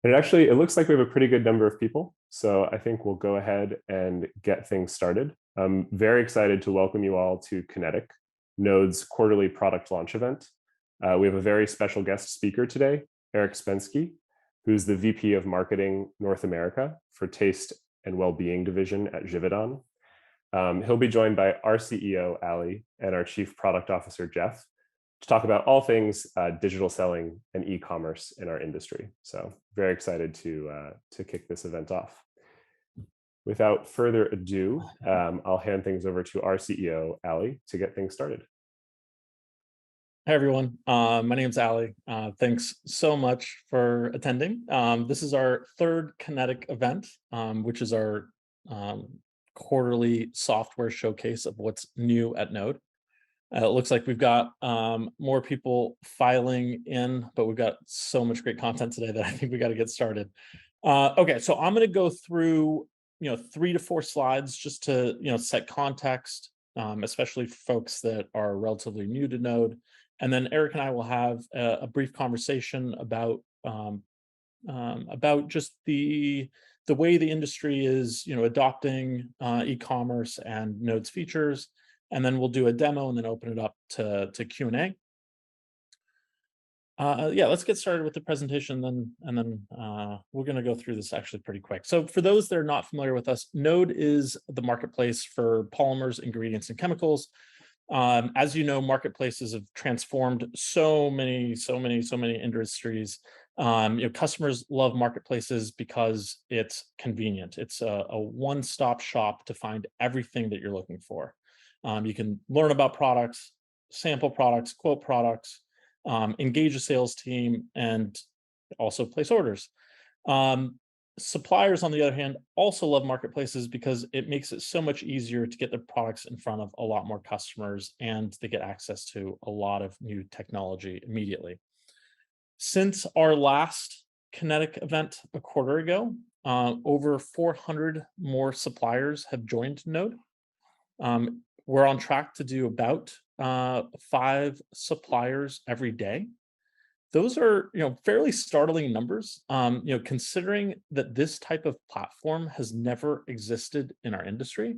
It looks like we have a pretty good number of people, so I think we'll go ahead and get things started. I'm very excited to welcome you all to Kinetic, Knowde's quarterly product launch event. We have a very special guest speaker today, Eric Spenske, who's the VP of Marketing North America for Taste and Wellbeing Division at Givaudan. He'll be joined by our CEO, Ali, and our Chief Product Officer, Jeff, to talk about all things digital selling and e-commerce in our industry. So very excited to kick this event off. Without further ado, I'll hand things over to our CEO, Ali, to get things started. Hi, everyone. My name's Ali. Thanks so much for attending. This is our third Kinetic event, which is our quarterly software showcase of what's new at Knowde. It looks like we've got more people filing in, but we've got so much great content today that I think we got to get started. Okay, so I'm going to go through 3 to 4 slides just to set context, especially for folks that are relatively new to Knowde. And then Eric and I will have a brief conversation about just the way the industry is adopting e-commerce and Knowde's features. And then we'll do a demo and then open it up to Q&A. Yeah, let's get started with the presentation and then we're going to go through this actually pretty quick. So for those that are not familiar with us, Knowde is the marketplace for polymers, ingredients, and chemicals. As you know, marketplaces have transformed so many industries. Customers love marketplaces because it's convenient. It's a one-stop shop to find everything that you're looking for. You can learn about products, sample products, quote products, engage a sales team, and also place orders. Suppliers, on the other hand, also love marketplaces because it makes it so much easier to get their products in front of a lot more customers, and they get access to a lot of new technology immediately. Since our last Kinetic event a quarter ago, over 400 more suppliers have joined Knowde. We're on track to do about 5 suppliers every day. Those are fairly startling numbers, considering that this type of platform has never existed in our industry.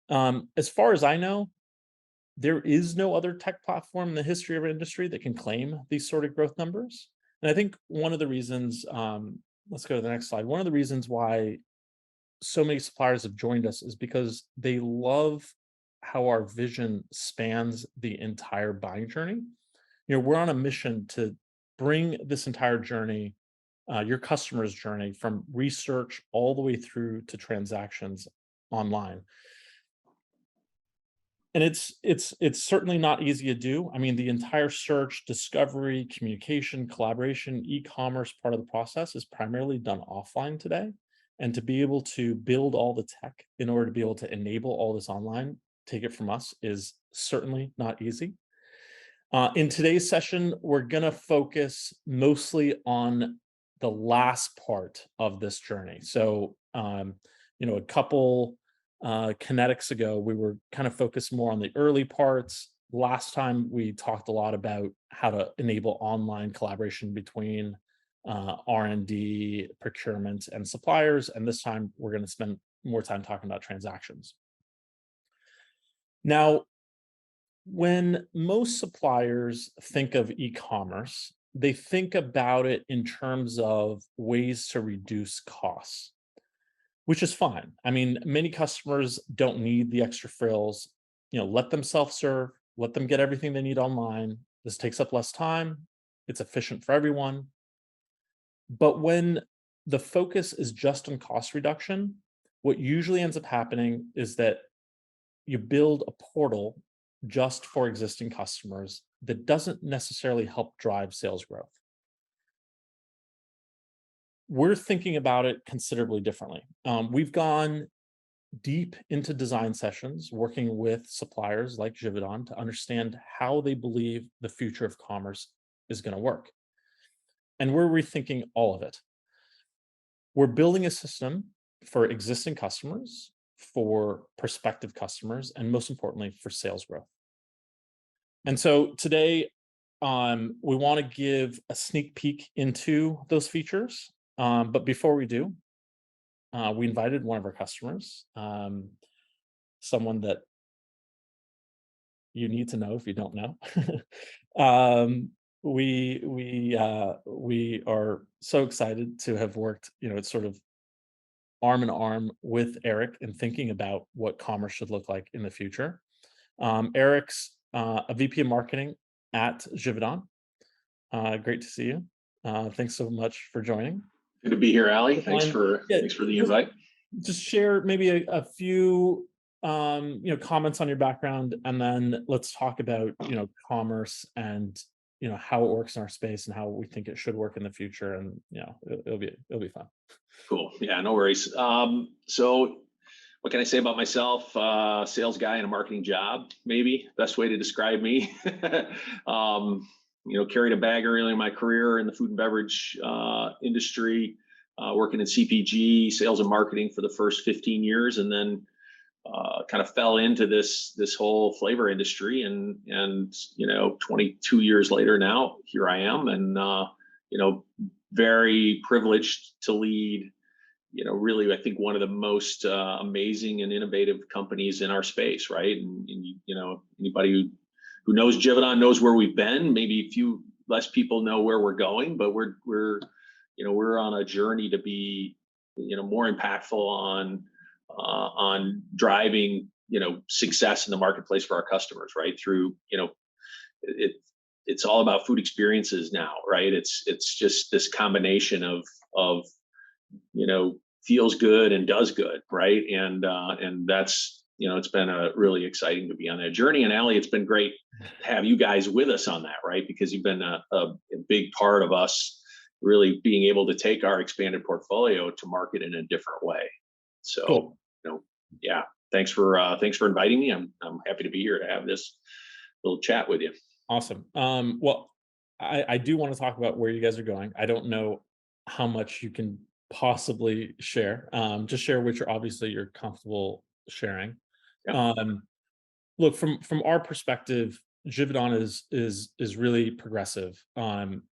As far as I know, there is no other tech platform in the history of our industry that can claim these sort of growth numbers. And I think one of the reasons, let's go to the next slide. One of the reasons why so many suppliers have joined us is because they love how our vision spans the entire buying journey. We're on a mission to bring this entire journey, your customer's journey, from research all the way through to transactions online. And it's certainly not easy to do. I mean, the entire search, discovery, communication, collaboration, e-commerce part of the process is primarily done offline today. And to be able to build all the tech in order to be able to enable all this online, take it from us, is certainly not easy. In today's session, we're going to focus mostly on the last part of this journey. So, a couple Kinetics ago, we were kind of focused more on the early parts. Last time, we talked a lot about how to enable online collaboration between R&D, procurement, and suppliers. And this time, we're going to spend more time talking about transactions. Now, when most suppliers think of e-commerce, they think about it in terms of ways to reduce costs, which is fine. I mean, many customers don't need the extra frills. Let them self-serve, let them get everything they need online. This takes up less time. It's efficient for everyone. But when the focus is just on cost reduction, what usually ends up happening is that you build a portal just for existing customers that doesn't necessarily help drive sales growth. We're thinking about it considerably differently. We've gone deep into design sessions working with suppliers like Givaudan to understand how they believe the future of commerce is going to work. And we're rethinking all of it. We're building a system for existing customers, for prospective customers, and most importantly, for sales growth. And so today, we want to give a sneak peek into those features. But before we do, we invited one of our customers, someone that you need to know if you don't know. um, we are so excited to have worked, it's sort of arm in arm with Eric in thinking about what commerce should look like in the future. Eric's a VP of marketing at Givaudan. Great to see you. Thanks so much for joining. Good to be here, Ali. Thanks Um, for yeah, thanks for the invite. just share maybe a few comments on your background, and then let's talk about commerce and how it works in our space and how we think it should work in the future, and it'll be fun. Cool. Yeah, no worries. So what can I say about myself? Sales guy in a marketing job, maybe best way to describe me. Carried a bag early in my career in the food and beverage industry, working in CPG, sales and marketing for the first 15 years, and then kind of fell into this whole flavor industry. And 22 years later now, here I am, and very privileged to lead. Really, I think one of the most amazing and innovative companies in our space, right? And anybody who knows Givaudan knows where we've been. Maybe a few less people know where we're going, but we're on a journey to be more impactful on driving success in the marketplace for our customers, right? Through it's all about food experiences now, right? It's just this combination of feels good and does good, right? And that's it's been really exciting to be on that journey. And Ali, it's been great to have you guys with us on that, right? Because you've been a big part of us really being able to take our expanded portfolio to market in a different way. So, Cool. Yeah, thanks for inviting me. I'm happy to be here to have this little chat with you. Awesome. Well, I do want to talk about where you guys are going. I don't know how much you can possibly share. Just share what you're comfortable sharing. Yeah. Look, from our perspective, Givaudan is really progressive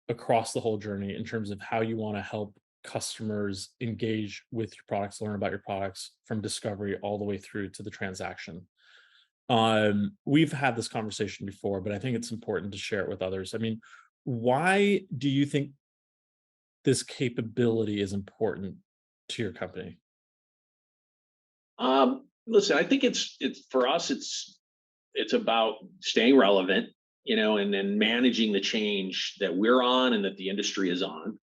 across the whole journey in terms of how you want to help customers engage with your products, learn about your products from discovery all the way through to the transaction. We've had this conversation before, but I think it's important to share it with others. I mean, why do you think this capability is important to your company? Listen, I think it's for us, it's about staying relevant, and then managing the change that we're on and that the industry is on.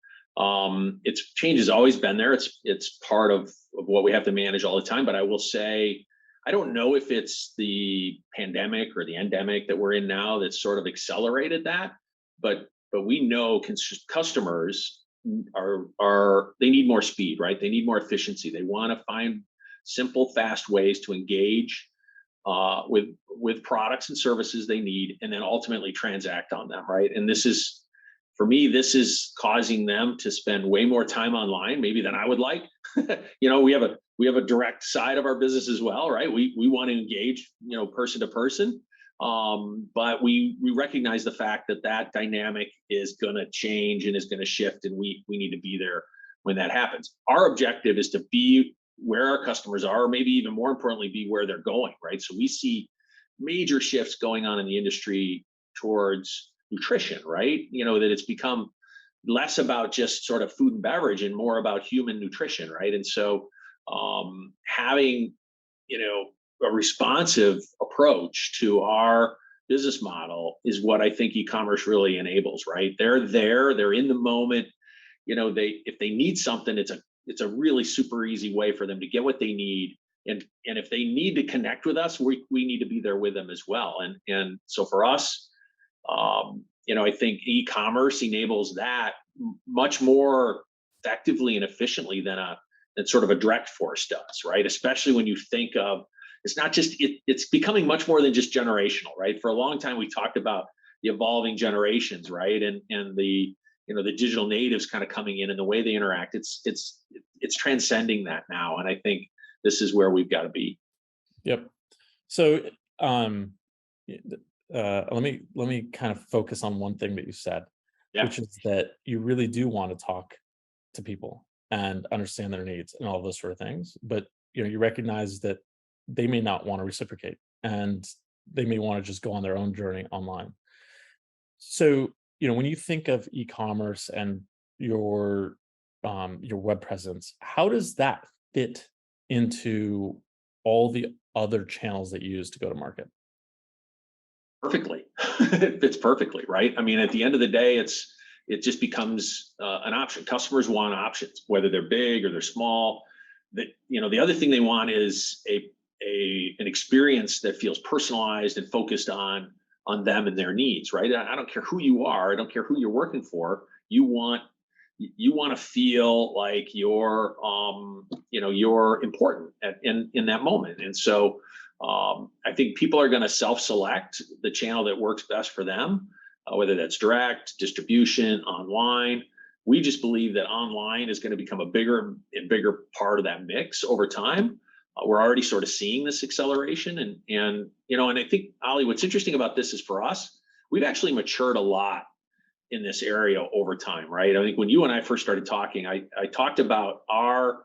Change has always been there. It's part of what we have to manage all the time. But I will say, I don't know if it's the pandemic or the endemic that we're in now that's sort of accelerated that. But we know customers they need more speed, right? They need more efficiency. They want to find simple, fast ways to engage with products and services they need, and then ultimately transact on them, right? And for me, this is causing them to spend way more time online, maybe than I would like. We have a direct side of our business as well, right? We want to engage, person to person, but we recognize the fact that dynamic is going to change and is going to shift, and we need to be there when that happens. Our objective is to be where our customers are, or maybe even more importantly, be where they're going, right? So we see major shifts going on in the industry towards nutrition, right? That it's become less about just sort of food and beverage and more about human nutrition, right? And so having, a responsive approach to our business model is what I think e-commerce really enables, right? They're in the moment. If they need something, it's a really super easy way for them to get what they need. And if they need to connect with us, we need to be there with them as well. And so for us, I think e-commerce enables that much more effectively and efficiently than sort of a direct force does, right? Especially when you think of, it's not just, it's becoming much more than just generational, right? For a long time, we talked about the evolving generations, right? And the digital natives kind of coming in and the way they interact. It's transcending that now. And I think this is where we've got to be. Yep. So let me kind of focus on one thing that you said, Yeah. which is that you really do want to talk to people. and understand their needs and all those sort of things. But you recognize that they may not want to reciprocate, and they may want to just go on their own journey online. So, when you think of e-commerce and your web presence, how does that fit into all the other channels that you use to go to market? Perfectly. It fits perfectly, right? I mean, at the end of the day, it just becomes an option. Customers want options, whether they're big or they're small. The other thing they want is an experience that feels personalized and focused on them and their needs, right? I don't care who you are. I don't care who you're working for. You want to feel like you're important in that moment. And so I think people are going to self-select the channel that works best for them, whether that's direct, distribution, online. We just believe that online is going to become a bigger and bigger part of that mix over time. We're already sort of seeing this acceleration, and I think, Ali, what's interesting about this is, for us, we've actually matured a lot in this area over time, right? I think when you and I first started talking, I talked about our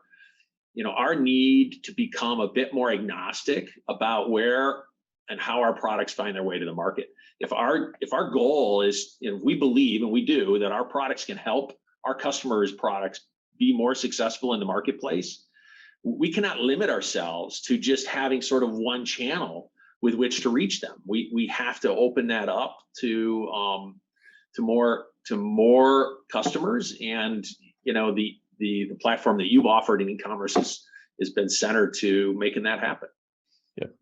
need to become a bit more agnostic about where and how our products find their way to the market. If our goal is, and we believe, and we do, that our products can help our customers' products be more successful in the marketplace, we cannot limit ourselves to just having sort of one channel with which to reach them. We have to open that up to more customers, and the platform that you've offered in e-commerce has been centered to making that happen. Yep.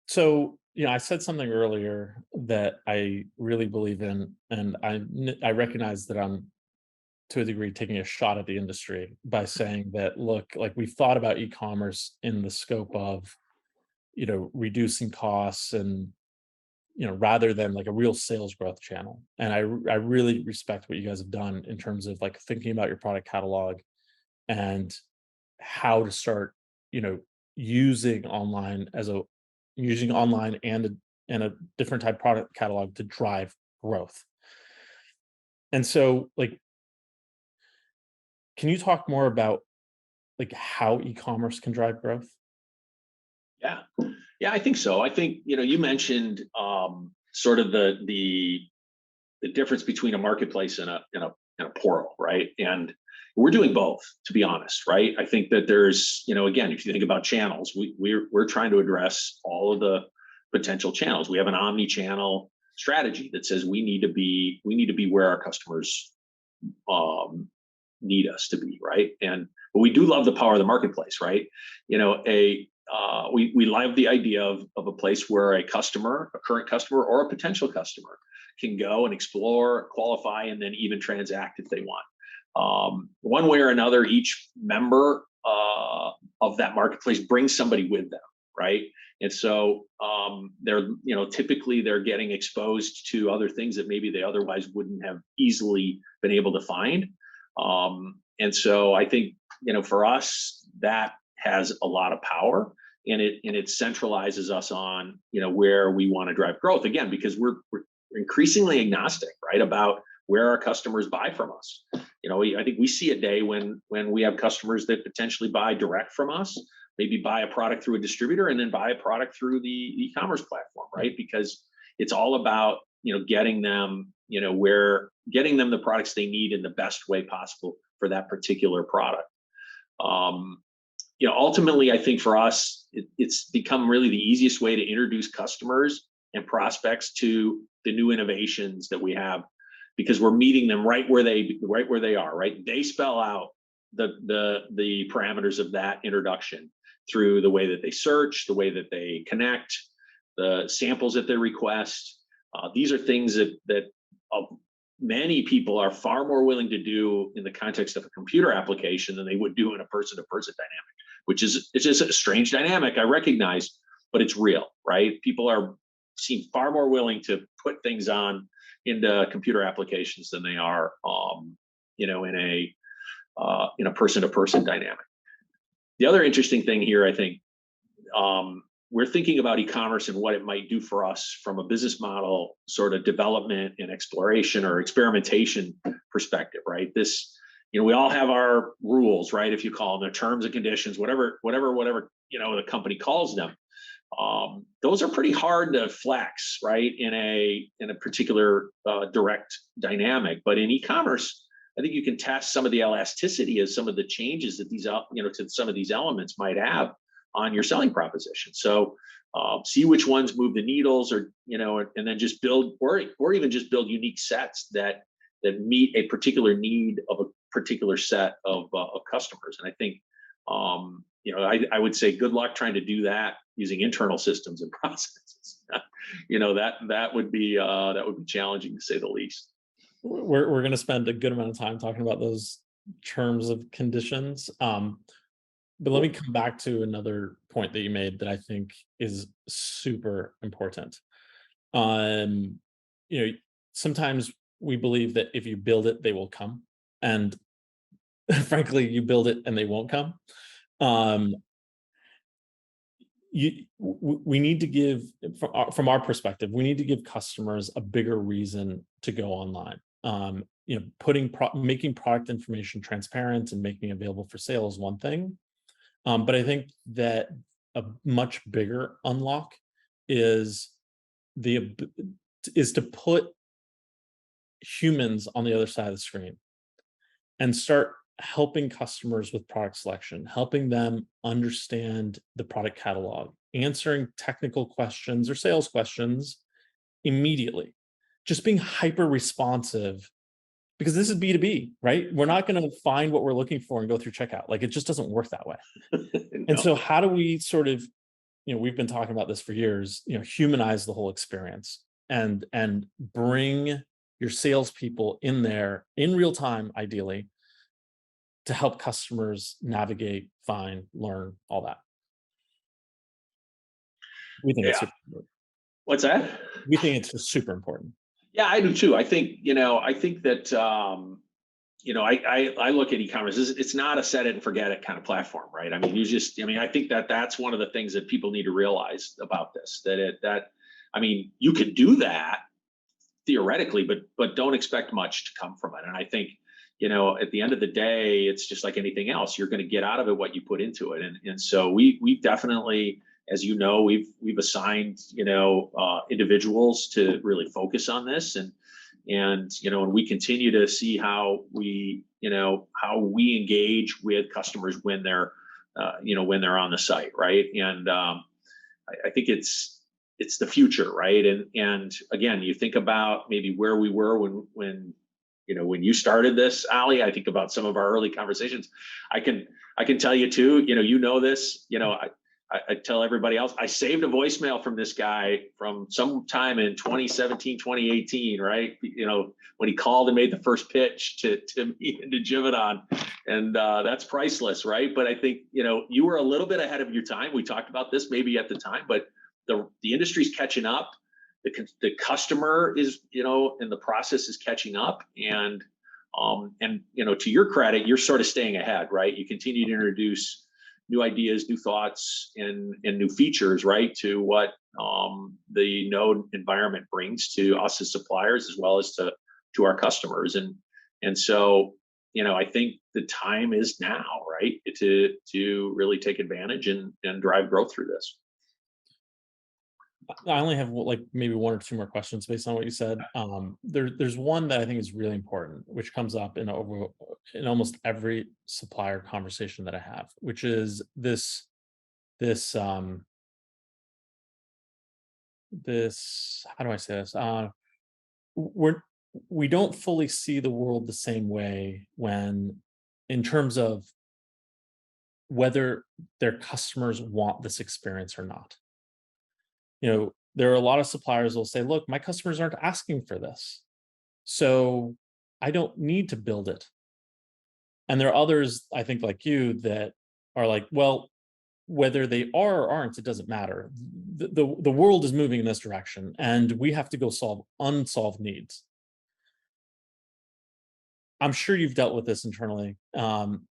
So I said something earlier that I really believe in, and I recognize that I'm, to a degree, taking a shot at the industry by saying that, look, like, we've thought about e-commerce in the scope of reducing costs, and rather than like a real sales growth channel. And I really respect what you guys have done in terms of like thinking about your product catalog and how to start using online and a different type product catalog to drive growth. And so, like, can you talk more about like how e-commerce can drive growth? Yeah, I think so. I think you mentioned sort of the difference between a marketplace and a portal, right? And we're doing both, to be honest, right? I think that there's again, if you think about channels, we're trying to address all of the potential channels. We have an omni-channel strategy that says we need to be where our customers need us to be, right? But we do love the power of the marketplace, right? We love the idea of a place where a current customer, or a potential customer can go and explore, qualify, and then even transact if they want. One way or another, each member of that marketplace brings somebody with them, right? And so they're typically they're getting exposed to other things that maybe they otherwise wouldn't have easily been able to find. And so I think for us, that has a lot of power, and it centralizes us on where we want to drive growth, again, because we're increasingly agnostic, right, about where our customers buy from us. I think we see a day when we have customers that potentially buy direct from us, maybe buy a product through a distributor, and then buy a product through the e-commerce platform, right? Because it's all about getting them the products they need in the best way possible for that particular product. Ultimately, I think for us, it's become really the easiest way to introduce customers and prospects to the new innovations that we have, because we're meeting them right where they are, right? They spell out the parameters of that introduction through the way that they search, the way that they connect, the samples that they request. These are things that many people are far more willing to do in the context of a computer application than they would do in a person-to-person dynamic, which is, it's just a strange dynamic, I recognize, but it's real, right? People seem far more willing to put things into computer applications than they are, in a person-to-person dynamic. The other interesting thing here, I think, we're thinking about e-commerce and what it might do for us from a business model sort of development and exploration or experimentation perspective, right? This, we all have our rules, right? If you call them the terms and conditions, whatever, the company calls them. Those are pretty hard to flex, right? In a particular direct dynamic, but in e-commerce, I think you can test some of the elasticity of some of the changes that these, to some of these elements might have on your selling proposition. So see which ones move the needles, or and then just build, or even just build unique sets that meet a particular need of a particular set of customers. And I think I would say good luck trying to do that using internal systems and processes. That would be challenging, to say the least. We're going to spend a good amount of time talking about those terms of conditions. But let me come back to another point that you made that I think is super important. Sometimes we believe that if you build it, they will come. And frankly, you build it and they won't come. We need to give, from our perspective, we need to give customers a bigger reason to go online. Making product information transparent and making it available for sale is one thing. But I think that a much bigger unlock is to put humans on the other side of the screen and start helping customers with product selection, helping them understand the product catalog, answering technical questions or sales questions immediately, just being hyper responsive, because this is B2B, right? We're not going to find what we're looking for and go through checkout. Like, it just doesn't work that way. No. And so how do we sort of, we've been talking about this for years, humanize the whole experience and bring your salespeople in there in real time, ideally, to help customers navigate, find, learn, all that. We think it's super important. What's that? We think it's just super important. Yeah, I do too. I think that, I look at e-commerce, it's not a set it and forget it kind of platform, right? I mean, I think that's one of the things that people need to realize about this, you could do that theoretically, but don't expect much to come from it. And I think, at the end of the day, it's just like anything else. You're going to get out of it what you put into it. And so we definitely, as we've assigned, individuals to really focus on this, and we continue to see how we engage with customers when they're on the site, right? And I think it's the future, right? And again, you think about maybe where we were when you started this, Ali. I think about some of our early conversations. I can tell you too, this, I tell everybody else, I saved a voicemail from this guy from sometime in 2017, 2018, right? When he called and made the first pitch to me and to Givaudan, and that's priceless, right? But I think, you were a little bit ahead of your time. We talked about this maybe at the time, but the industry's catching up. The customer is, and the process is catching up, and to your credit, you're sort of staying ahead, right? You continue to introduce new ideas, new thoughts, and new features, right, to what the Knowde environment brings to us as suppliers, as well as to our customers. And so, I think the time is now, right, to really take advantage and drive growth through this. I only have maybe one or two more questions based on what you said. There's one that I think is really important, which comes up in almost every supplier conversation that I have, which is this how do I say this? We don't fully see the world the same way in terms of whether their customers want this experience or not. There are a lot of suppliers who will say, look, my customers aren't asking for this, so I don't need to build it. And there are others, I think, like you, that are like, well, whether they are or aren't, it doesn't matter. The world is moving in this direction, and we have to go solve unsolved needs. I'm sure you've dealt with this internally. First,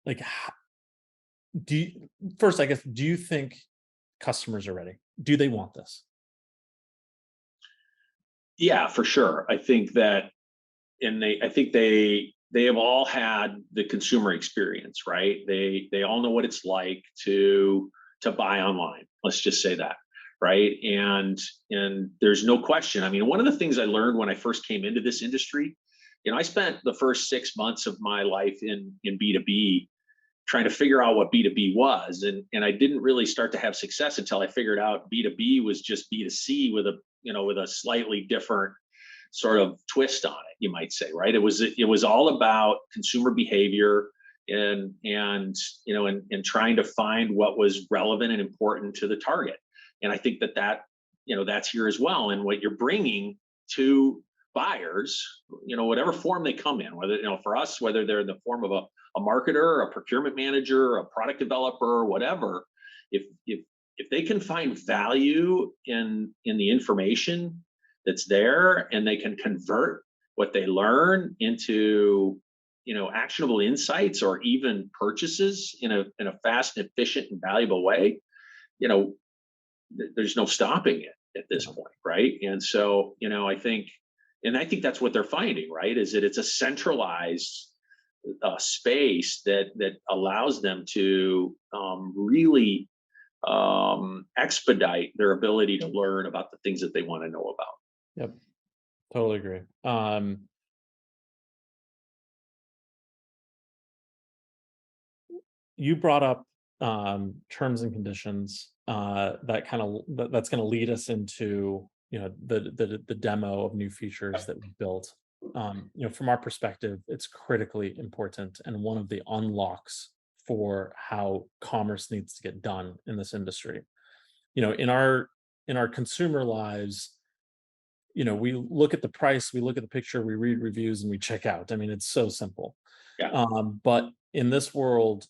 I guess, do you think customers are ready? do they want this? Yeah, for sure. I think that, and I think they have all had the consumer experience, right? They all know what it's like to buy online. Let's just say that, right? And there's no question. I mean, one of the things I learned when I first came into this industry, I spent the first 6 months of my life in B2B trying to figure out what B2B was. And I didn't really start to have success until I figured out B2B was just B2C with a slightly different sort of twist on it, you might say, right? It was all about consumer behavior and trying to find what was relevant and important to the target. And I think that's here as well. And what you're bringing to buyers, whatever form they come in, whether, for us, whether they're in the form of a marketer, a procurement manager, a product developer, whatever, if they can find value in the information that's there, and they can convert what they learn into actionable insights or even purchases in a fast and efficient and valuable way, there's no stopping it at this point, right? And so I think that's what they're finding, right, is that it's a centralized space that allows them to really expedite their ability to learn about the things that they want to know about. Yep, totally agree. You brought up terms and conditions that's going to lead us into the demo of new features that we built. From our perspective, it's critically important and one of the unlocks for how commerce needs to get done in this industry. In our consumer lives, we look at the price, we look at the picture, we read reviews, and we check out. I mean, it's so simple. Yeah. But in this world,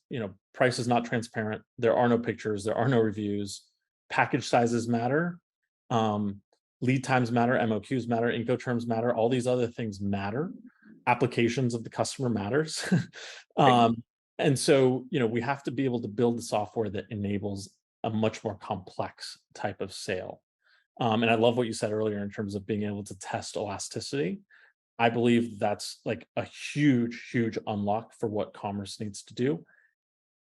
price is not transparent. There are no pictures. There are no reviews. Package sizes matter. Lead times matter. MOQs matter. Incoterms matter. All these other things matter. Applications of the customer matters. And so, we have to be able to build the software that enables a much more complex type of sale. And I love what you said earlier in terms of being able to test elasticity. I believe that's like a huge, huge unlock for what commerce needs to do.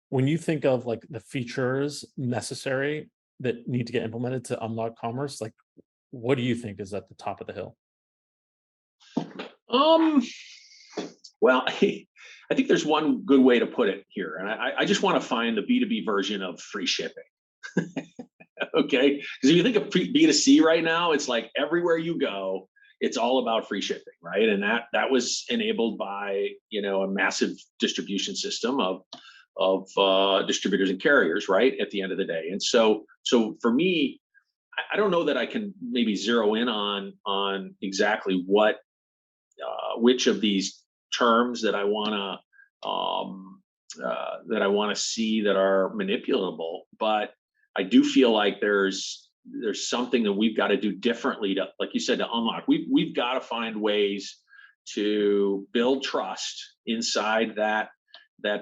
When you think of like the features necessary that need to get implemented to unlock commerce, like what do you think is at the top of the hill? Well, I think there's one good way to put it here. And I just want to find the B2B version of free shipping. Okay. Because if you think of B2C right now, it's like everywhere you go, it's all about free shipping, right? And that was enabled by a massive distribution system of distributors and carriers, right? At the end of the day, and so for me, I don't know that I can maybe zero in on exactly what which of these terms that I want to see that are manipulable, but I do feel like there's something that we've got to do differently to, like you said, to unlock. We've got to find ways to build trust inside that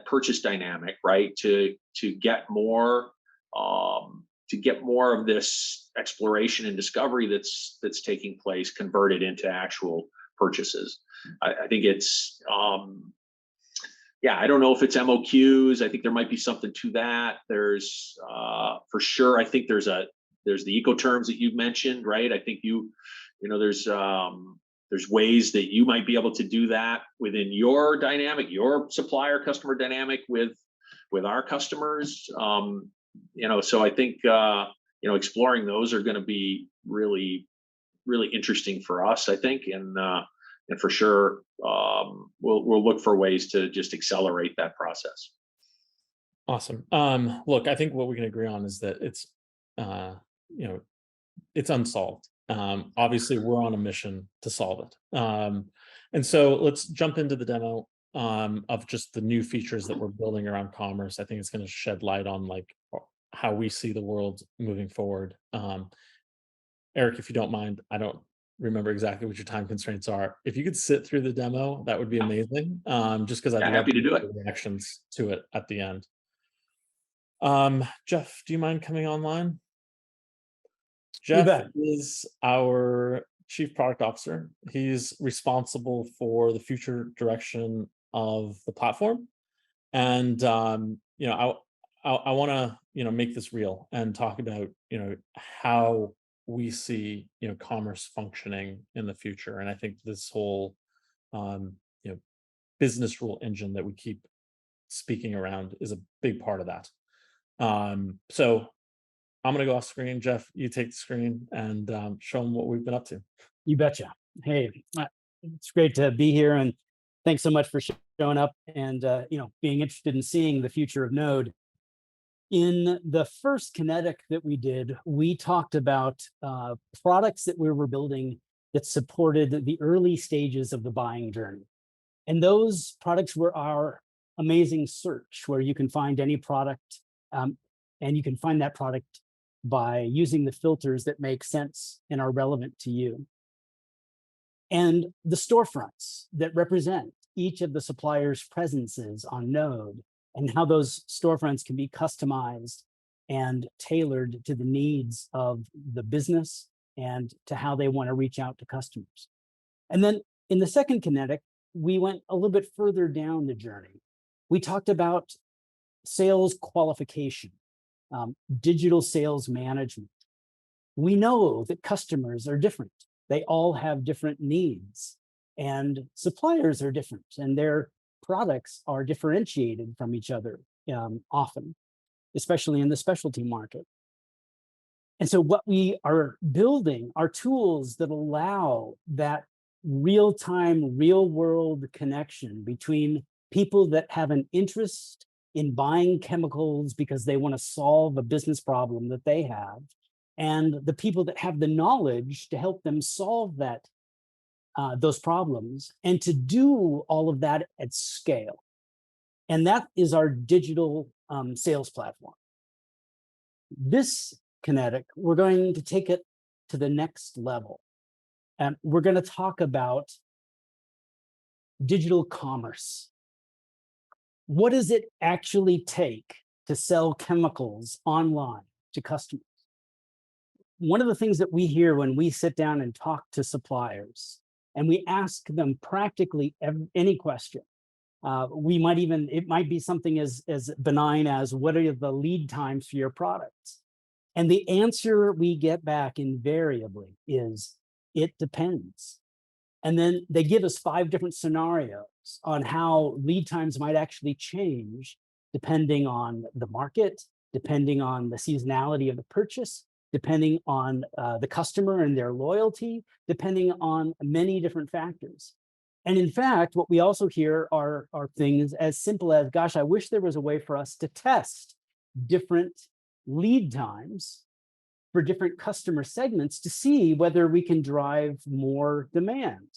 purchase dynamic, right? To get more of this exploration and discovery that's taking place converted into actual purchases. I think it's I don't know if it's MOQs. I think there might be something to that. There's for sure. I think there's the ecoterms that you've mentioned, right? I think there's ways that you might be able to do that within your dynamic, your supplier customer dynamic with our customers. So I think exploring those are going to be really, really interesting for us, I think, and for sure we'll look for ways to just accelerate that process. Awesome. Look, I think what we can agree on is that it's it's unsolved. Obviously, we're on a mission to solve it. And so let's jump into the demo of just the new features that we're building around commerce. I think it's going to shed light on like how we see the world moving forward. Eric, if you don't mind, I don't remember exactly what your time constraints are. If you could sit through the demo, that would be amazing. Just because I'd love happy to do it. Reactions to it at the end. Jeff, do you mind coming online? Jeff bet. is our Chief Product Officer. He's responsible for the future direction of the platform. And I want to make this real and talk about how we see commerce functioning in the future. And I think this whole business rule engine that we keep speaking around is a big part of that. So I'm going to go off screen. Jeff, you take the screen and show them what we've been up to. You betcha. Hey, it's great to be here, and thanks so much for showing up and being interested in seeing the future of Knowde. In the first Kinetic that we did, we talked about products that we were building that supported the early stages of the buying journey. And those products were our amazing search, where you can find any product, and you can find that product by using the filters that make sense and are relevant to you. And the storefronts that represent each of the suppliers' presences on Knowde, and how those storefronts can be customized and tailored to the needs of the business and to how they want to reach out to customers. And then in the second Kinetic, we went a little bit further down the journey. We talked about sales qualification, digital sales management. We know that customers are different. They all have different needs, and suppliers are different, and their products are differentiated from each other often, especially in the specialty market. And so what we are building are tools that allow that real-time, real-world connection between people that have an interest in buying chemicals because they want to solve a business problem that they have, and the people that have the knowledge to help them solve those problems, and to do all of that at scale. And that is our digital sales platform. This Kinetic, we're going to take it to the next level. And we're going to talk about digital commerce. What does it actually take to sell chemicals online to customers? One of the things that we hear when we sit down and talk to suppliers, and we ask them practically any question, it might be something as benign as, what are the lead times for your products? And the answer we get back invariably is, it depends. And then they give us 5 different scenarios on how lead times might actually change depending on the market, depending on the seasonality of the purchase, depending on the customer and their loyalty, depending on many different factors. And in fact, what we also hear are things as simple as, gosh, I wish there was a way for us to test different lead times for different customer segments to see whether we can drive more demand.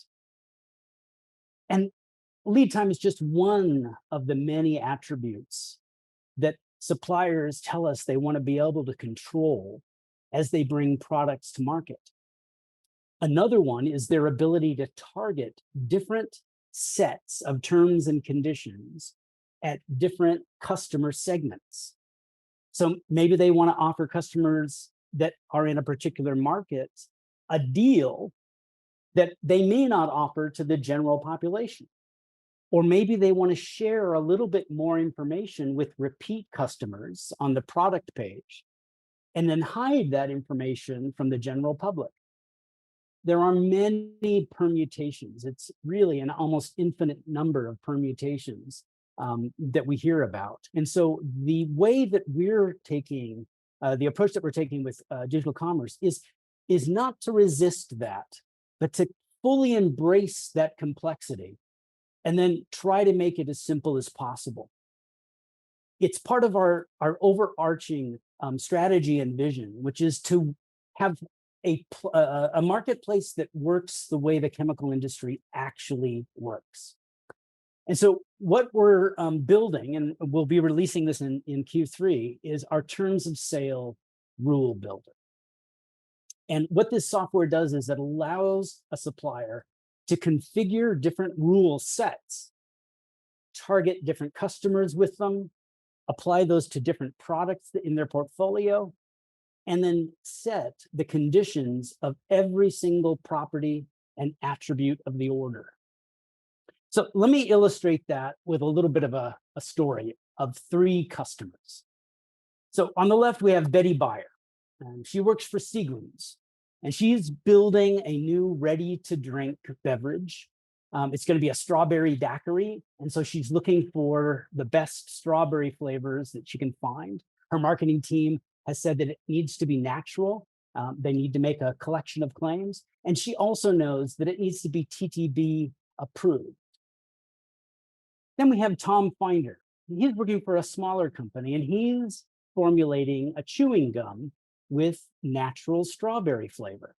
And lead time is just one of the many attributes that suppliers tell us they want to be able to control as they bring products to market. Another one is their ability to target different sets of terms and conditions at different customer segments. So maybe they want to offer customers that are in a particular market a deal that they may not offer to the general population. Or maybe they want to share a little bit more information with repeat customers on the product page, and then hide that information from the general public. There are many permutations. It's really an almost infinite number of permutations that we hear about. And so the way that we're taking, the approach that we're taking with digital commerce is not to resist that, but to fully embrace that complexity and then try to make it as simple as possible. It's part of our overarching strategy and vision, which is to have a marketplace that works the way the chemical industry actually works. And so what we're building, and we'll be releasing this in Q3, is our terms of sale rule builder. And what this software does is it allows a supplier to configure different rule sets, target different customers with them, apply those to different products in their portfolio, and then set the conditions of every single property and attribute of the order. So let me illustrate that with a little bit of a story of 3 customers. So on the left, we have Betty Beyer. She works for Seagram's, and she's building a new ready-to-drink beverage. It's going to be a strawberry daiquiri, and so she's looking for the best strawberry flavors that she can find. Her marketing team has said that it needs to be natural. They need to make a collection of claims, and she also knows that it needs to be TTB approved. Then we have Tom Finder. He's working for a smaller company, and he's formulating a chewing gum with natural strawberry flavor.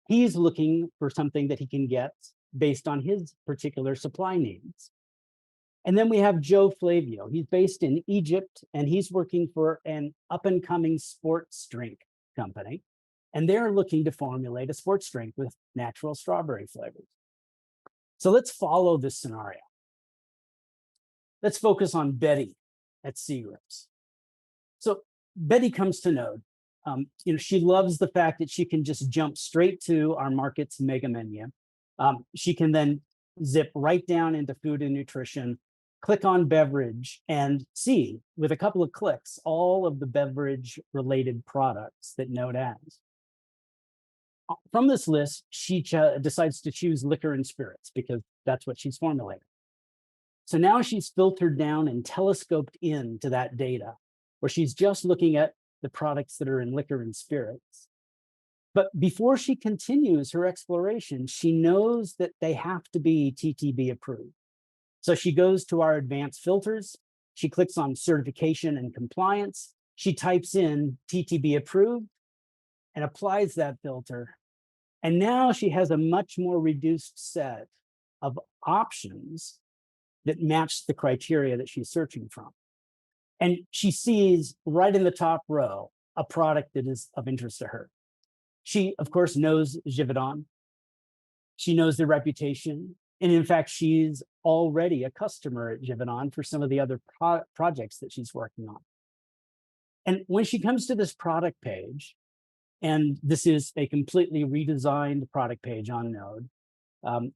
He's looking for something that he can get based on his particular supply needs. And then we have Joe Flavio. He's based in Egypt, and he's working for an up-and-coming sports drink company. And they're looking to formulate a sports drink with natural strawberry flavors. So let's follow this scenario. Let's focus on Betty at Seagram's. So Betty comes to Knowde. She loves the fact that she can just jump straight to our market's mega menu. She can then zip right down into food and nutrition, click on beverage, and see with a couple of clicks all of the beverage related products that Knowde has. From this list, she decides to choose liquor and spirits because that's what she's formulating. So now she's filtered down and telescoped into that data, where she's just looking at the products that are in liquor and spirits. But before she continues her exploration, she knows that they have to be TTB approved. So she goes to our advanced filters, she clicks on certification and compliance, she types in TTB approved and applies that filter. And now she has a much more reduced set of options that match the criteria that she's searching from. And she sees right in the top row a product that is of interest to her. She, of course, knows Givaudan. She knows their reputation. And in fact, she's already a customer at Givaudan for some of the other projects that she's working on. And when she comes to this product page, and this is a completely redesigned product page on Knowde,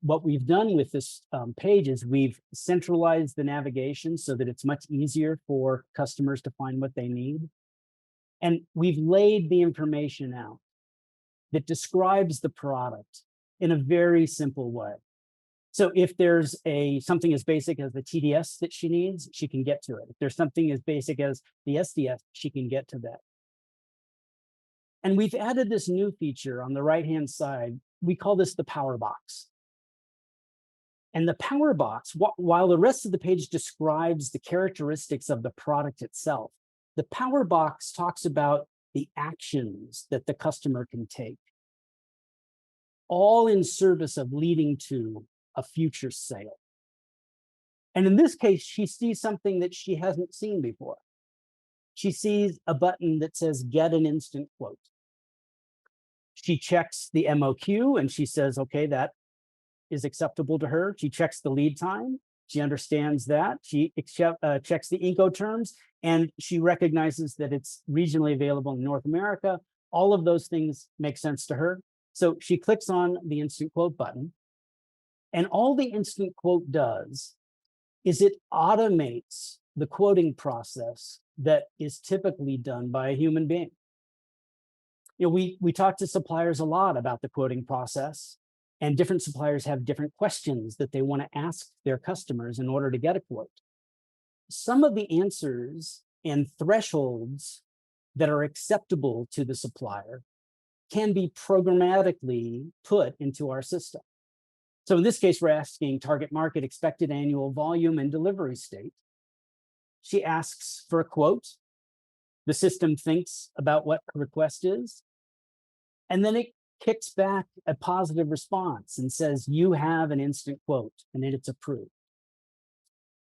what we've done with this page is we've centralized the navigation so that it's much easier for customers to find what they need. And we've laid the information out that describes the product in a very simple way. So if there's something as basic as the TDS that she needs, she can get to it. If there's something as basic as the SDS, she can get to that. And we've added this new feature on the right-hand side. We call this the Power Box. And the Power Box, while the rest of the page describes the characteristics of the product itself, the Power Box talks about the actions that the customer can take, all in service of leading to a future sale. And in this case, she sees something that she hasn't seen before. She sees a button that says get an instant quote. She checks the MOQ and she says, okay, that is acceptable to her. She checks the lead time. She understands that. She checks the Incoterms, and she recognizes that it's regionally available in North America. All of those things make sense to her. So she clicks on the instant quote button. And all the instant quote does is it automates the quoting process that is typically done by a human being. We talk to suppliers a lot about the quoting process, and different suppliers have different questions that they want to ask their customers in order to get a quote. Some of the answers and thresholds that are acceptable to the supplier can be programmatically put into our system. So in this case, we're asking target market, expected annual volume, and delivery state. She asks for a quote. The system thinks about what her request is, and then it kicks back a positive response and says, you have an instant quote, and then it's approved.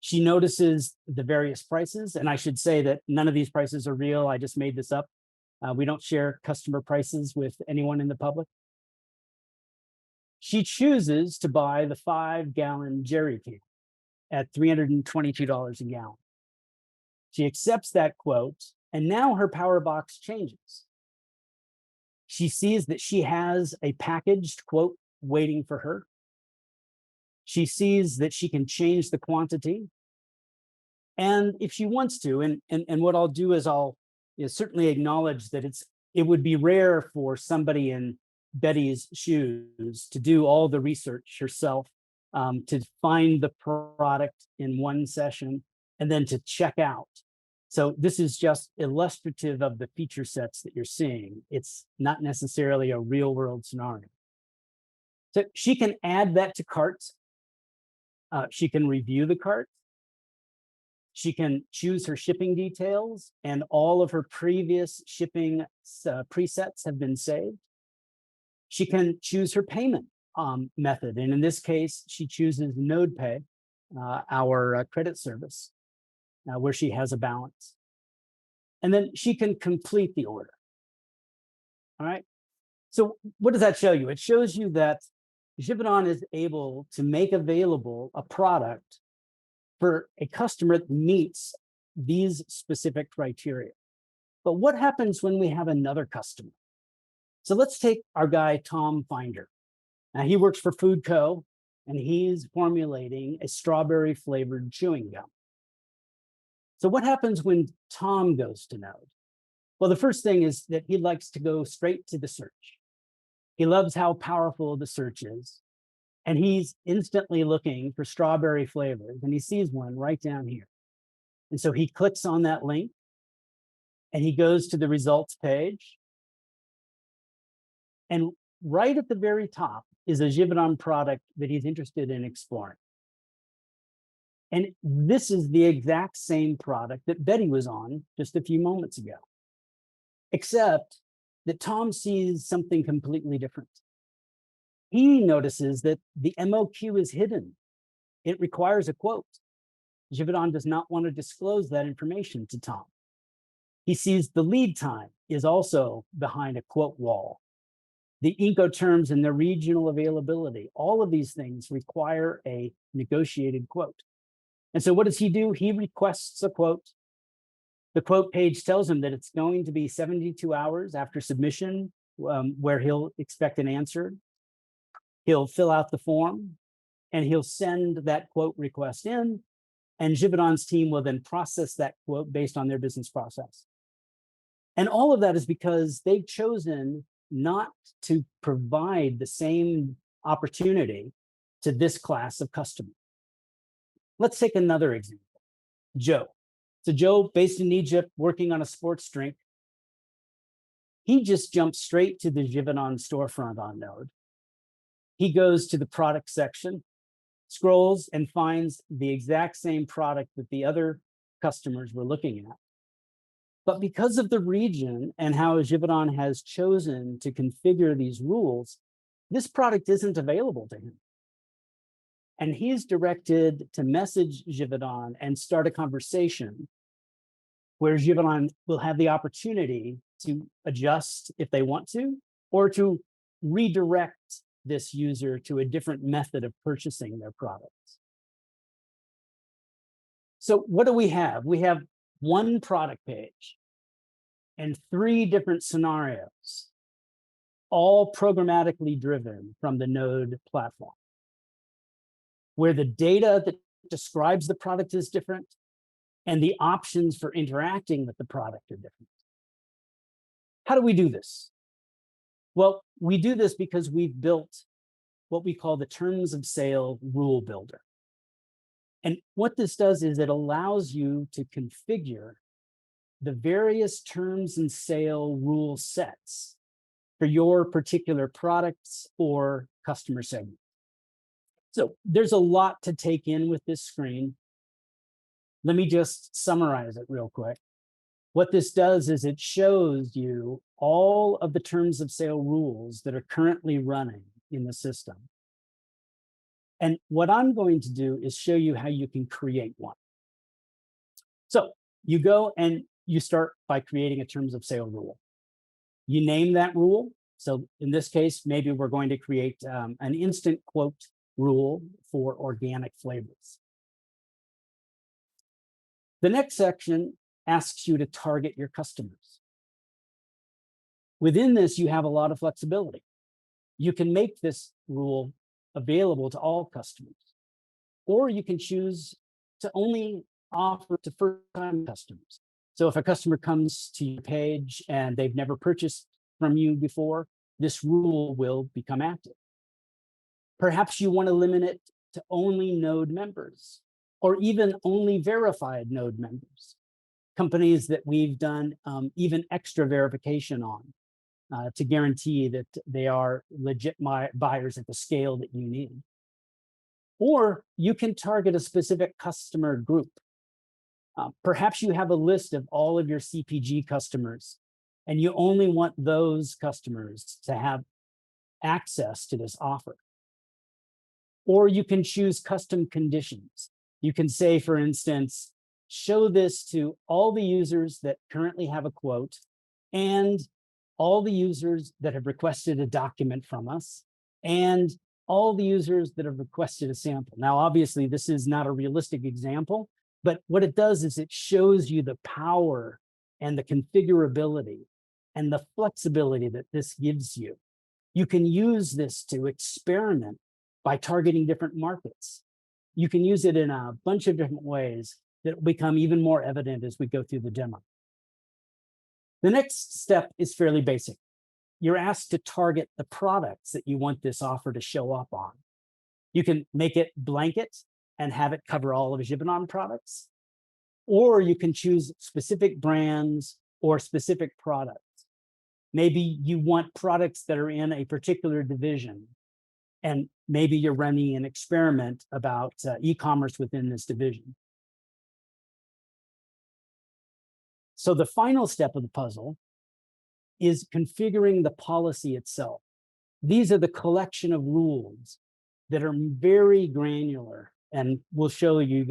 She notices the various prices, and I should say that none of these prices are real. I just made this up. We don't share customer prices with anyone in the public. She chooses to buy the 5-gallon jerry can at $322 a gallon. She accepts that quote, And now her power box changes. She sees that she has a packaged quote waiting for her. She sees that she can change the quantity. And if she wants to, and what I'll do is I'll certainly acknowledge that it would be rare for somebody in Betty's shoes to do all the research herself, to find the product in one session and then to check out. So this is just illustrative of the feature sets that you're seeing. It's not necessarily a real world scenario. So she can add that to carts. She can review the cart. She can choose her shipping details, and all of her previous shipping presets have been saved. She can choose her payment method. And in this case, she chooses Knowde Pay, our credit service, where she has a balance. And then she can complete the order. All right. So what does that show you? It shows you that Givaudan is able to make available a product for a customer that meets these specific criteria. But what happens when we have another customer? So let's take our guy, Tom Finder. Now he works for Food Co. and he's formulating a strawberry flavored chewing gum. So what happens when Tom goes to Knowde? Well, the first thing is that he likes to go straight to the search. He loves how powerful the search is. And he's instantly looking for strawberry flavors, and he sees one right down here. And so he clicks on that link and he goes to the results page. And right at the very top is a Givaudan product that he's interested in exploring. And this is the exact same product that Betty was on just a few moments ago, except that Tom sees something completely different. He notices that the MOQ is hidden. It requires a quote. Givaudan does not want to disclose that information to Tom. He sees the lead time is also behind a quote wall. The Incoterms and the regional availability, all of these things require a negotiated quote. And so what does he do? He requests a quote. The quote page tells him that it's going to be 72 hours after submission, where he'll expect an answer. He'll fill out the form and he'll send that quote request in, and Givaudan's team will then process that quote based on their business process. And all of that is because they've chosen not to provide the same opportunity to this class of customer. Let's take another example. Joe. So Joe, based in Egypt, working on a sports drink. He just jumped straight to the Givaudan storefront on Knowde. He goes to the product section, scrolls, and finds the exact same product that the other customers were looking at. But because of the region and how Givaudan has chosen to configure these rules, this product isn't available to him. And he's directed to message Givaudan and start a conversation where Givaudan will have the opportunity to adjust if they want to, or to redirect this user to a different method of purchasing their products. So what do we have? We have one product page and 3 different scenarios, all programmatically driven from the Knowde platform, where the data that describes the product is different and the options for interacting with the product are different. How do we do this? Well, we do this because we've built what we call the terms of sale rule builder. And what this does is it allows you to configure the various terms and sale rule sets for your particular products or customer segment. So there's a lot to take in with this screen. Let me just summarize it real quick. What this does is it shows you all of the terms of sale rules that are currently running in the system. And what I'm going to do is show you how you can create one. So you go and you start by creating a terms of sale rule. You name that rule. So in this case, maybe we're going to create an instant quote rule for organic flavors. The next section asks you to target your customers. Within this, you have a lot of flexibility. You can make this rule available to all customers, or you can choose to only offer to first-time customers. So if a customer comes to your page and they've never purchased from you before, this rule will become active. Perhaps you want to limit it to only Knowde members, or even only verified Knowde members, companies that we've done even extra verification on to guarantee that they are legit buyers at the scale that you need. Or you can target a specific customer group. Perhaps you have a list of all of your CPG customers, and you only want those customers to have access to this offer. Or you can choose custom conditions. You can say, for instance, show this to all the users that currently have a quote and all the users that have requested a document from us and all the users that have requested a sample. Now, obviously, this is not a realistic example, but what it does is it shows you the power and the configurability and the flexibility that this gives you. You can use this to experiment by targeting different markets. You can use it in a bunch of different ways that will become even more evident as we go through the demo. The next step is fairly basic. You're asked to target the products that you want this offer to show up on. You can make it blanket and have it cover all of Givaudan products, or you can choose specific brands or specific products. Maybe you want products that are in a particular division, and maybe you're running an experiment about e-commerce within this division. So the final step of the puzzle is configuring the policy itself. These are the collection of rules that are very granular, and we'll show you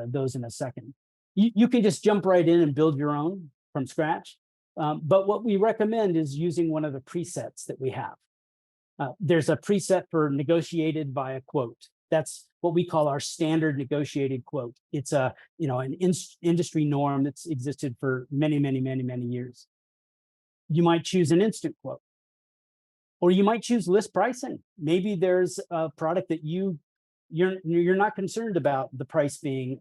those in a second. You can just jump right in and build your own from scratch, but what we recommend is using one of the presets that we have. There's a preset for negotiated by a quote. That's what we call our standard negotiated quote. It's an industry norm that's existed for many, many, many, many years. You might choose an instant quote, or you might choose list pricing. Maybe there's a product that you're not concerned about the price being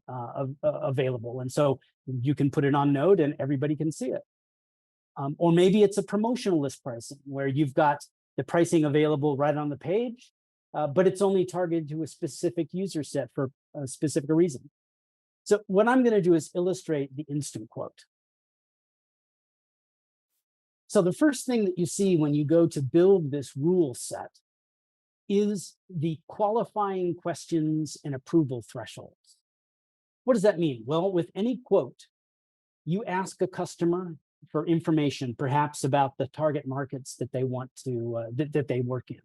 available, and so you can put it on Knowde and everybody can see it. Or maybe it's a promotional list pricing where you've got the pricing available right on the page, but it's only targeted to a specific user set for a specific reason. So what I'm going to do is illustrate the instant quote. So the first thing that you see when you go to build this rule set is the qualifying questions and approval thresholds. What does that mean? Well, with any quote, you ask a customer for information, perhaps about the target markets that they want to that they work in.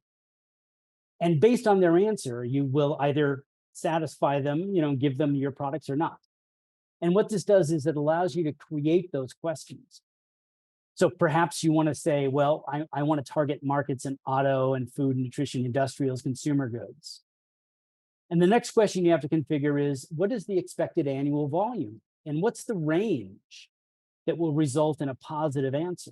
And based on their answer, you will either satisfy them, give them your products or not. And what this does is it allows you to create those questions. So perhaps you want to say, well, I want to target markets in auto and food, nutrition, industrials, consumer goods. And the next question you have to configure is, what is the expected annual volume? And what's the range that will result in a positive answer?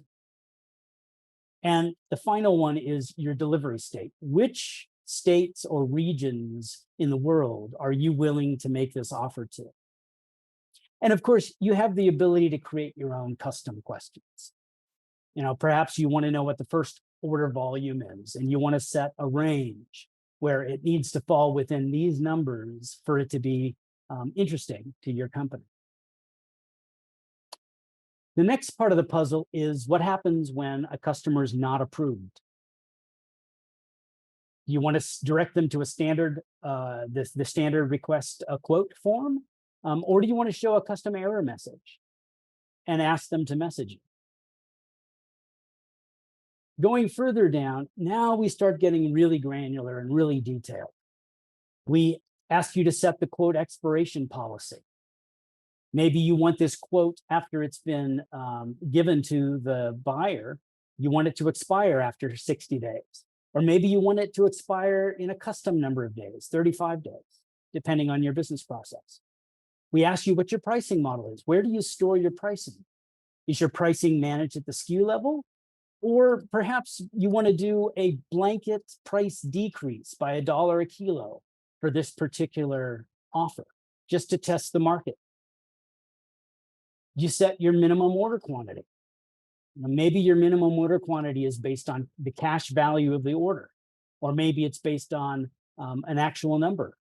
And the final one is your delivery state. Which states or regions in the world are you willing to make this offer to? And of course, you have the ability to create your own custom questions. Perhaps you want to know what the first order volume is, and you want to set a range where it needs to fall within these numbers for it to be interesting to your company. The next part of the puzzle is what happens when a customer is not approved. You want to direct them to a standard, the standard request a quote form, or do you want to show a custom error message and ask them to message you? Going further down, now we start getting really granular and really detailed. We ask you to set the quote expiration policy. Maybe you want this quote after it's been given to the buyer, you want it to expire after 60 days. Or maybe you want it to expire in a custom number of days, 35 days, depending on your business process. We ask you what your pricing model is. Where do you store your pricing? Is your pricing managed at the SKU level? Or perhaps you want to do a blanket price decrease by $1 a kilo for this particular offer, just to test the market. You set your minimum order quantity. Now, maybe your minimum order quantity is based on the cash value of the order, or maybe it's based on an actual number.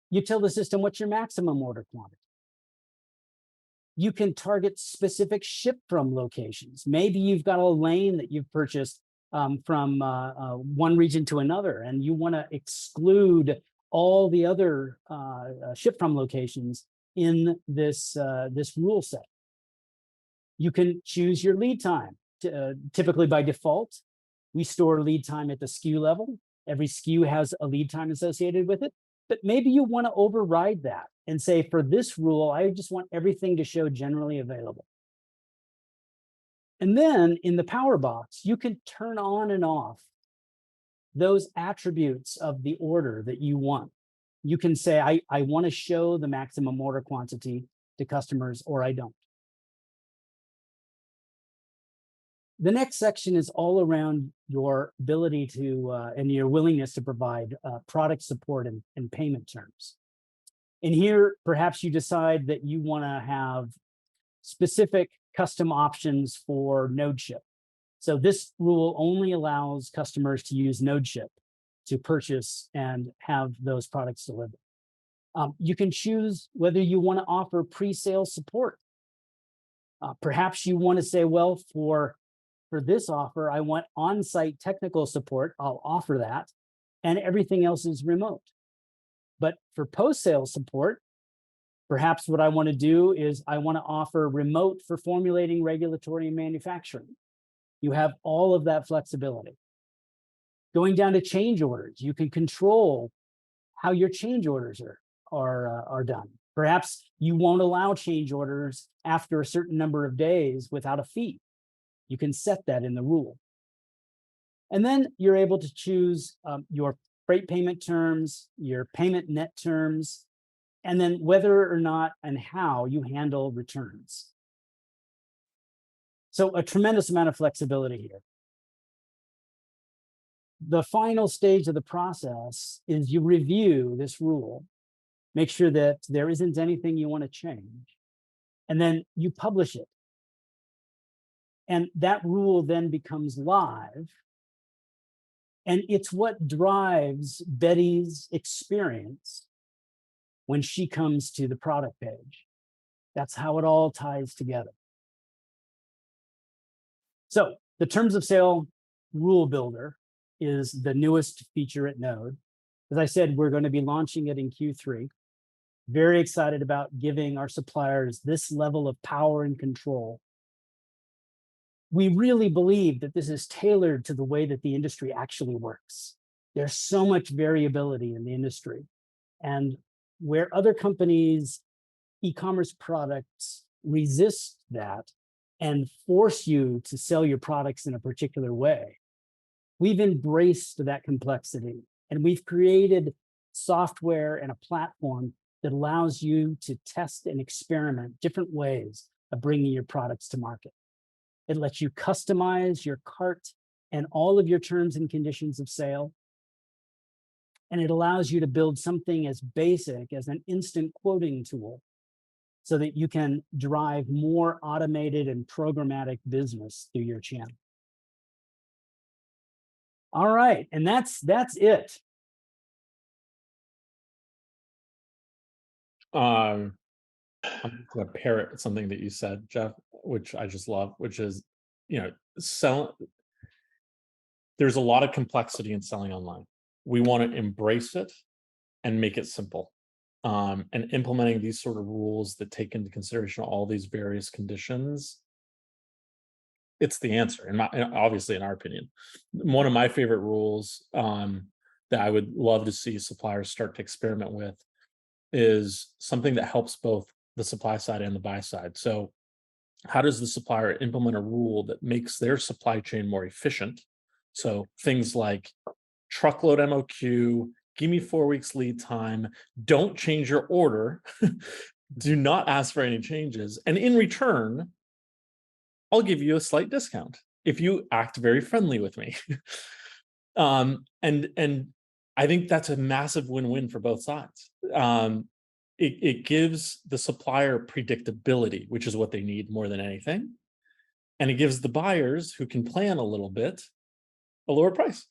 You tell the system what's your maximum order quantity. You can target specific ship from locations. Maybe you've got a lane that you've purchased from one region to another, and you want to exclude all the other ship from locations in this rule set. You can choose your lead time. Typically by default, we store lead time at the SKU level. Every SKU has a lead time associated with it, but maybe you want to override that and say, for this rule, I just want everything to show generally available. And then in the Power Box, you can turn on and off those attributes of the order that you want. You can say, I want to show the maximum order quantity to customers, or I don't. The next section is all around your ability to and your willingness to provide product support and payment terms. And here, perhaps you decide that you want to have specific custom options for NodeShip. So this rule only allows customers to use NodeShip to purchase and have those products delivered. You can choose whether you want to offer pre-sale support. Perhaps you want to say, well, for this offer, I want on-site technical support. I'll offer that, and everything else is remote. But for post-sale support, perhaps what I want to do is I want to offer remote for formulating, regulatory, and manufacturing. You have all of that flexibility. Going down to change orders, you can control how your change orders are done. Perhaps you won't allow change orders after a certain number of days without a fee. You can set that in the rule. And then you're able to choose your freight payment terms, your payment net terms, and then whether or not and how you handle returns. So a tremendous amount of flexibility here. The final stage of the process is you review this rule, make sure that there isn't anything you want to change, and then you publish it. And that rule then becomes live. And it's what drives Betty's experience when she comes to the product page. That's how it all ties together. So the Terms of Sale Rule Builder is the newest feature at Knowde. As I said, we're going to be launching it in Q3. Very excited about giving our suppliers this level of power and control. We really believe that this is tailored to the way that the industry actually works. There's so much variability in the industry. And where other companies' e-commerce products resist that and force you to sell your products in a particular way, we've embraced that complexity. And we've created software and a platform that allows you to test and experiment different ways of bringing your products to market. It lets you customize your cart and all of your terms and conditions of sale. And it allows you to build something as basic as an instant quoting tool so that you can drive more automated and programmatic business through your channel. All right, and that's it. I'm going to parrot something that you said, Jeff, which I just love, which is, there's a lot of complexity in selling online. We want to embrace it and make it simple. And implementing these sort of rules that take into consideration all these various conditions, it's the answer, and obviously, in our opinion. One of my favorite rules that I would love to see suppliers start to experiment with is something that helps both the supply side and the buy side. So how does the supplier implement a rule that makes their supply chain more efficient? So things like truckload MOQ, give me 4 weeks lead time, don't change your order, do not ask for any changes. And in return, I'll give you a slight discount if you act very friendly with me. And I think that's a massive win-win for both sides. It gives the supplier predictability, which is what they need more than anything. And it gives the buyers who can plan a little bit a lower price.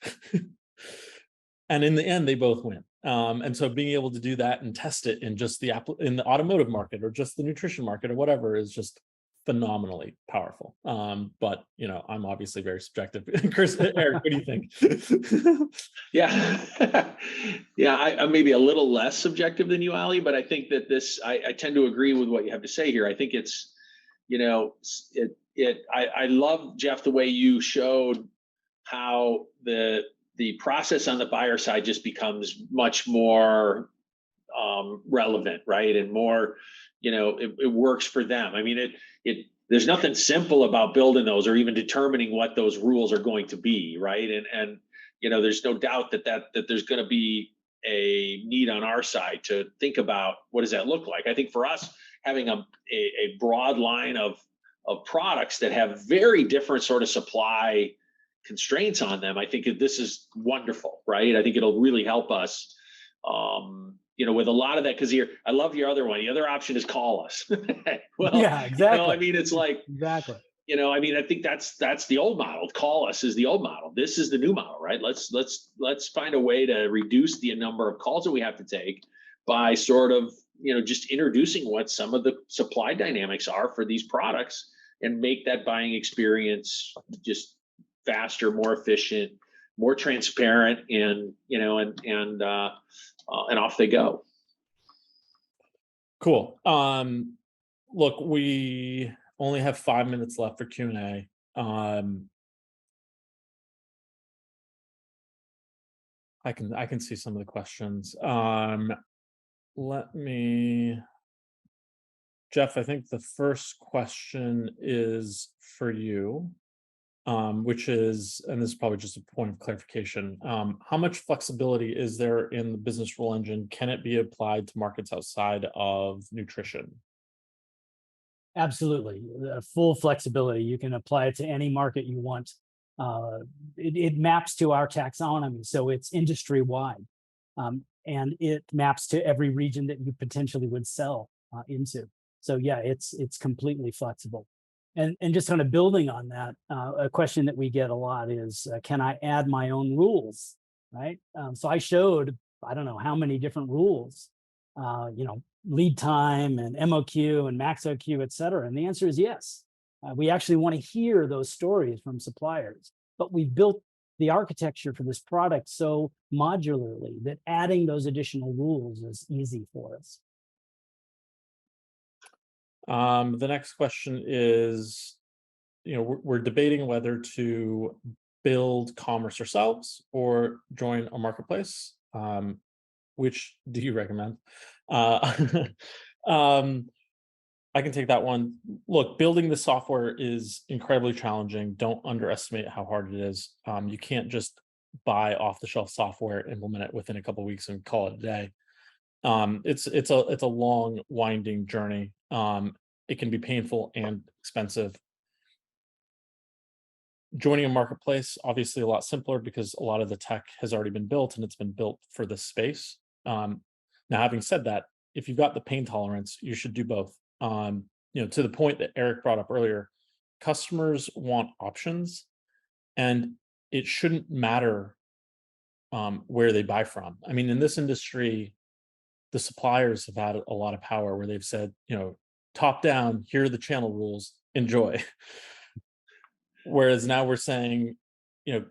And in the end, they both win. And so being able to do that and test it in just in the automotive market or just the nutrition market or whatever is just phenomenally powerful. But I'm obviously very subjective. Chris, Eric, what do you think? Yeah, yeah, I'm maybe a little less subjective than you, Ali, but I think that I tend to agree with what you have to say here. I think it's, I love, Jeff, the way you showed how the process on the buyer side just becomes much more relevant, right? And more, it works for them. I mean, there's nothing simple about building those or even determining what those rules are going to be, right? And there's no doubt that there's going to be a need on our side to think about what does that look like. I think for us, having a broad line of products that have very different sort of supply constraints on them, I think this is wonderful, right? I think it'll really help us, with a lot of that, because I love your other one. The other option is call us. Well, yeah, exactly. I mean, it's like, exactly. I mean, I think that's the old model. Call us is the old model. This is the new model, right? Let's find a way to reduce the number of calls that we have to take by sort of, just introducing what some of the supply dynamics are for these products and make that buying experience just faster, more efficient, more transparent, and off they go. Cool. Look, we only have 5 minutes left for Q&A. I can see some of the questions. Jeff, I think the first question is for you, which is, and this is probably just a point of clarification, how much flexibility is there in the business rule engine? Can it be applied to markets outside of nutrition? Absolutely. Full flexibility. You can apply it to any market you want. It maps to our taxonomy, so it's industry-wide. And it maps to every region that you potentially would sell into. So yeah, it's completely flexible. And just kind of building on that, a question that we get a lot is, can I add my own rules, right? So I showed, I don't know how many different rules, lead time and MOQ and max OQ, et cetera. And the answer is yes. We actually want to hear those stories from suppliers, but we've built the architecture for this product so modularly that adding those additional rules is easy for us. The next question is, we're debating whether to build commerce ourselves or join a marketplace. Which do you recommend? I can take that one. Look, building the software is incredibly challenging. Don't underestimate how hard it is. You can't just buy off-the-shelf software, implement it within a couple of weeks, and call it a day. It's a long, winding journey. It can be painful and expensive. Joining a marketplace, obviously a lot simpler because a lot of the tech has already been built and it's been built for this space. Now, having said that, if you've got the pain tolerance, you should do both. To the point that Eric brought up earlier, customers want options, and it shouldn't matter where they buy from. I mean, in this industry, the suppliers have had a lot of power where they've said, top down, here are the channel rules, enjoy. Whereas now we're saying,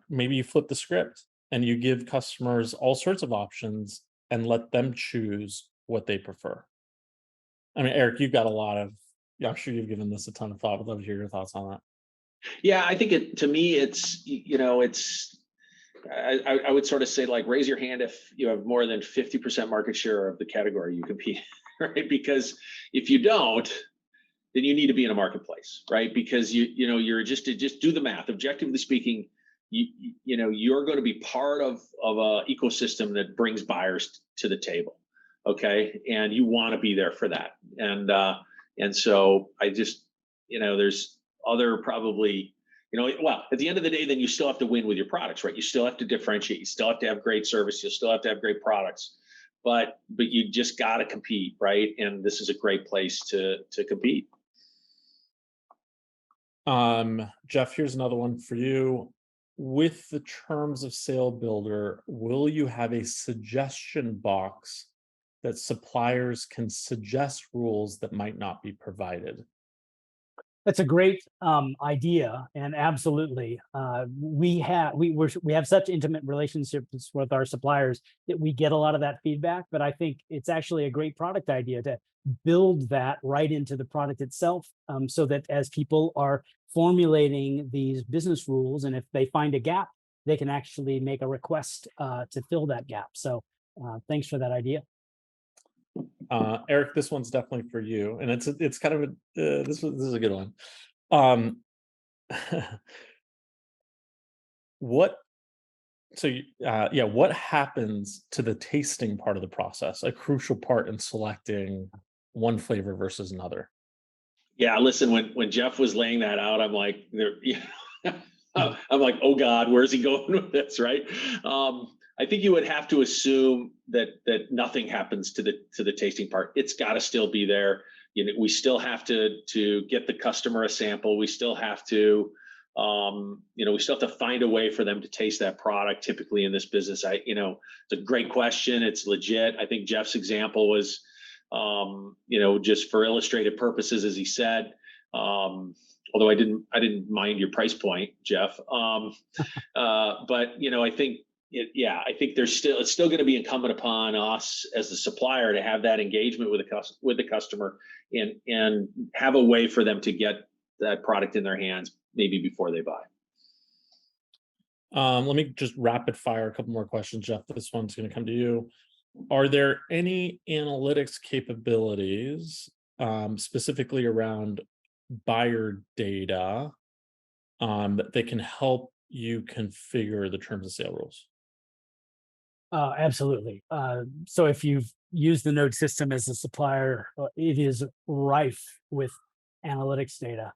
maybe you flip the script and you give customers all sorts of options and let them choose what they prefer. I mean, Eric, you've got I'm sure you've given this a ton of thought. I'd love to hear your thoughts on that. Yeah, I think to me, it's, I would sort of say, like, raise your hand if you have more than 50% market share of the category you compete, right? Because if you don't, then you need to be in a marketplace, right? Because you're just do the math. Objectively speaking, you're going to be part of a ecosystem that brings buyers to the table. Okay. And you want to be there for that. And so I just, there's other probably, well, at the end of the day, then you still have to win with your products, right? You still have to differentiate. You still have to have great service. You still have to have great products, but you just got to compete, right? And this is a great place to compete. Jeff, here's another one for you. With the terms of Sale Builder, will you have a suggestion box that suppliers can suggest rules that might not be provided? That's a great idea, and absolutely, we have such intimate relationships with our suppliers that we get a lot of that feedback. But I think it's actually a great product idea to build that right into the product itself, so that as people are formulating these business rules, and if they find a gap, they can actually make a request to fill that gap. So thanks for that idea. Eric, this one's definitely for you, and it's kind of this is a good one. What happens to the tasting part of the process, a crucial part in selecting one flavor versus another? Yeah, listen, when Jeff was laying that out, I'm like, I'm like, oh God, where's he going with this, right? I think you would have to assume that nothing happens to the tasting part. It's got to still be there. We still have to get the customer a sample. We still have to, we still have to find a way for them to taste that product. Typically in this business, it's a great question. It's legit. I think Jeff's example was, just for illustrative purposes, as he said. Although I didn't mind your price point, Jeff. But I think. I think it's still going to be incumbent upon us as the supplier to have that engagement with the customer and have a way for them to get that product in their hands maybe before they buy. Let me just rapid fire a couple more questions, Jeff. This one's going to come to you. Are there any analytics capabilities, specifically around buyer data, that they can help you configure the terms of sale rules? Absolutely. So if you've used the Knowde system as a supplier, it is rife with analytics data.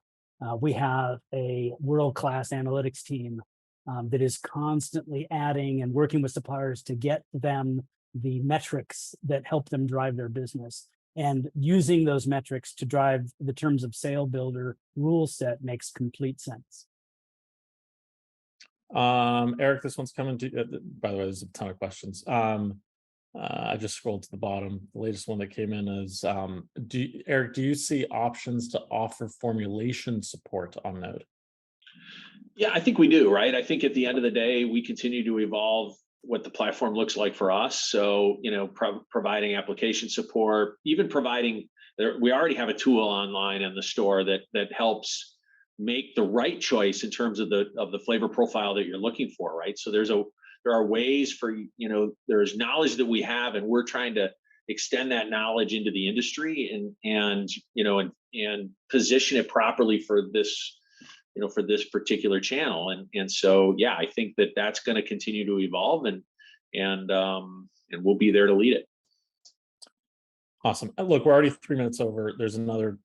We have a world-class analytics team that is constantly adding and working with suppliers to get them the metrics that help them drive their business. And using those metrics to drive the terms of Sale Builder rule set makes complete sense. Eric, this one's coming to by the way, there's a ton of questions. I just scrolled to the bottom. The latest one that came in is, Eric, do you see options to offer formulation support on Knowde? Yeah, I think we do, right? I think at the end of the day, we continue to evolve what the platform looks like for us. So, providing application support, even we already have a tool online in the store that helps make the right choice in terms of the flavor profile that you're looking for, right? So there are ways for, there's knowledge that we have, and we're trying to extend that knowledge into the industry and position it properly for this, for this particular channel. And so, yeah, I think that's going to continue to evolve and we'll be there to lead it. Awesome. Look, we're already 3 minutes over. There's another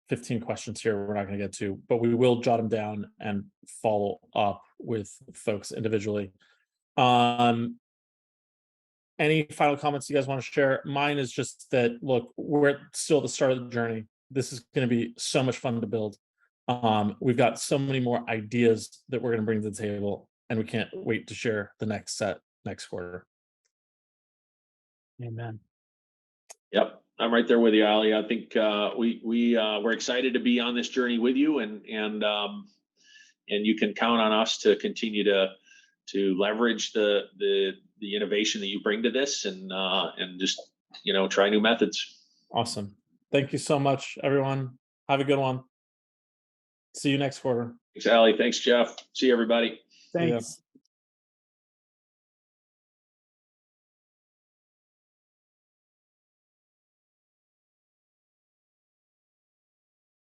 15 questions here we're not going to get to, but we will jot them down and follow up with folks individually. Any final comments you guys want to share? Mine is just that, look, we're still at the start of the journey. This is going to be so much fun to build. We've got so many more ideas that we're going to bring to the table, and we can't wait to share the next set next quarter. Amen. Yep. I'm right there with you, Ali. I think we're excited to be on this journey with you, and you can count on us to continue to leverage the innovation that you bring to this, and just try new methods. Awesome. Thank you so much, everyone. Have a good one. See you next quarter. Thanks, Ali. Thanks, Jeff. See you, everybody. Thanks.